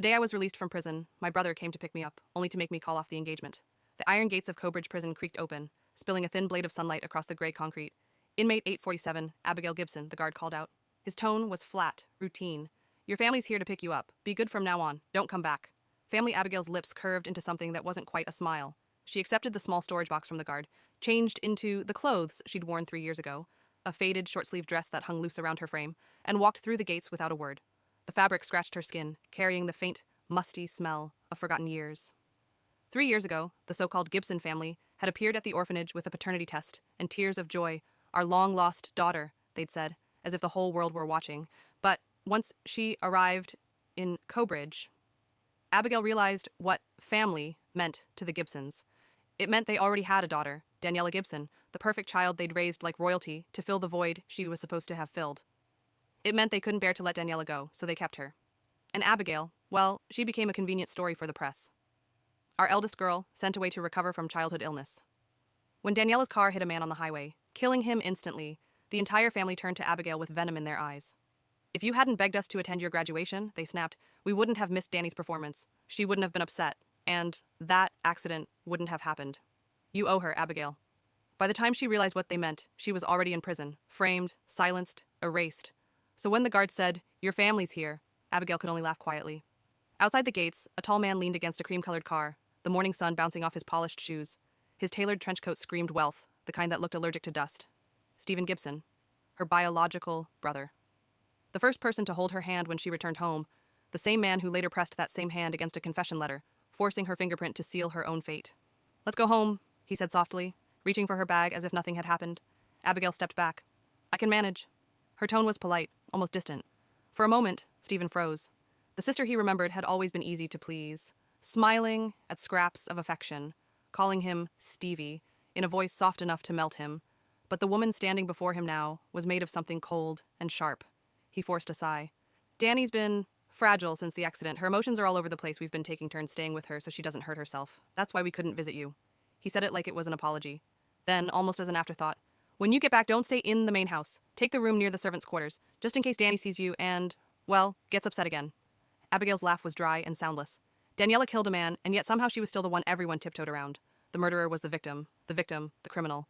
The day I was released from prison, my brother came to pick me up, only to make me call off the engagement. The iron gates of Cobridge Prison creaked open, spilling a thin blade of sunlight across the gray concrete. Inmate 847, Abigail Gibson, the guard called out. His tone was flat, routine. Your family's here to pick you up. Be good from now on. Don't come back. Family Abigail's lips curved into something that wasn't quite a smile. She accepted the small storage box from the guard, changed into the clothes she'd worn 3 years ago, a faded short-sleeved dress that hung loose around her frame, and walked through the gates without a word. The fabric scratched her skin, carrying the faint, musty smell of forgotten years. 3 years ago, the so-called Gibson family had appeared at the orphanage with a paternity test and tears of joy. Our long-lost daughter, they'd said, as if the whole world were watching. But once she arrived in Cobridge, Abigail realized what family meant to the Gibsons. It meant they already had a daughter, Daniela Gibson, the perfect child they'd raised like royalty to fill the void she was supposed to have filled. It meant they couldn't bear to let Daniela go, so they kept her. And Abigail, well, she became a convenient story for the press. Our eldest girl, sent away to recover from childhood illness. When Daniela's car hit a man on the highway, killing him instantly, the entire family turned to Abigail with venom in their eyes. If you hadn't begged us to attend your graduation, they snapped, we wouldn't have missed Danny's performance. She wouldn't have been upset, and that accident wouldn't have happened. You owe her, Abigail. By the time she realized what they meant, she was already in prison, framed, silenced, erased. So when the guard said, your family's here, Abigail could only laugh quietly. Outside the gates, a tall man leaned against a cream-colored car, the morning sun bouncing off his polished shoes. His tailored trench coat screamed wealth, the kind that looked allergic to dust. Stephen Gibson, her biological brother. The first person to hold her hand when she returned home, the same man who later pressed that same hand against a confession letter, forcing her fingerprint to seal her own fate. Let's go home, he said softly, reaching for her bag as if nothing had happened. Abigail stepped back. I can manage. Her tone was polite, almost distant. For a moment, Stephen froze. The sister he remembered had always been easy to please, smiling at scraps of affection, calling him Stevie, in a voice soft enough to melt him. But the woman standing before him now was made of something cold and sharp. He forced a sigh. Danny's been fragile since the accident. Her emotions are all over the place. We've been taking turns staying with her so she doesn't hurt herself. That's why we couldn't visit you. He said it like it was an apology. Then, almost as an afterthought, when you get back, don't stay in the main house. Take the room near the servants' quarters, just in case Danny sees you and, well, gets upset again. Abigail's laugh was dry and soundless. Daniela killed a man, and yet somehow she was still the one everyone tiptoed around. The murderer was the victim, the criminal.